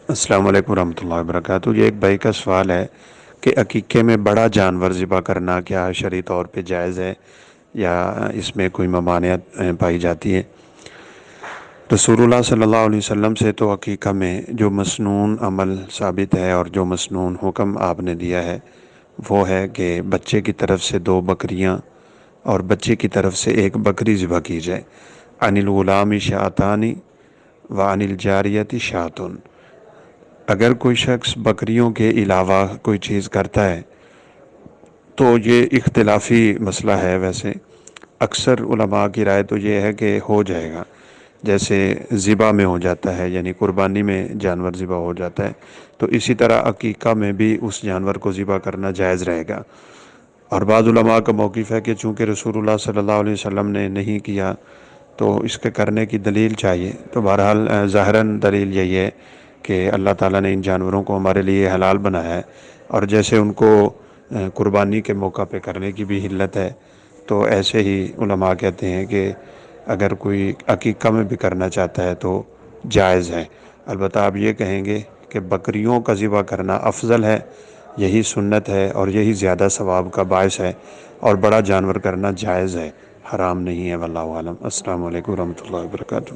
السلام علیکم ورحمۃ اللہ وبرکاتہ۔ یہ ایک بھائی کا سوال ہے کہ عقیقے میں بڑا جانور ذبح کرنا کیا شرعی طور پہ جائز ہے یا اس میں کوئی ممانعت پائی جاتی ہے؟ رسول اللہ صلی اللہ علیہ وسلم سے تو عقیقہ میں جو مسنون عمل ثابت ہے اور جو مسنون حکم آپ نے دیا ہے وہ ہے کہ بچے کی طرف سے 2 بکریاں اور بچے کی طرف سے 1 بکری ذبح کی جائے۔ عن الغلام شاتانی وعن الجاریت شاتن۔ اگر کوئی شخص بکریوں کے علاوہ کوئی چیز کرتا ہے تو یہ اختلافی مسئلہ ہے، ویسے اکثر علماء کی رائے تو یہ ہے کہ ہو جائے گا، جیسے ذبح میں ہو جاتا ہے، یعنی قربانی میں جانور ذبح ہو جاتا ہے، تو اسی طرح عقیقہ میں بھی اس جانور کو ذبح کرنا جائز رہے گا۔ اور بعض علماء کا موقف ہے کہ چونکہ رسول اللہ صلی اللہ علیہ وسلم نے نہیں کیا تو اس کے کرنے کی دلیل چاہیے۔ تو بہرحال ظاہراً دلیل یہی ہے کہ اللہ تعالیٰ نے ان جانوروں کو ہمارے لیے حلال بنایا ہے، اور جیسے ان کو قربانی کے موقع پہ کرنے کی بھی حلت ہے، تو ایسے ہی علماء کہتے ہیں کہ اگر کوئی عقیقہ میں بھی کرنا چاہتا ہے تو جائز ہے۔ البتہ آپ یہ کہیں گے کہ بکریوں کا ذبح کرنا افضل ہے، یہی سنت ہے اور یہی زیادہ ثواب کا باعث ہے، اور بڑا جانور کرنا جائز ہے، حرام نہیں ہے، واللہ عالم۔ السلام علیکم ورحمۃ اللہ وبرکاتہ۔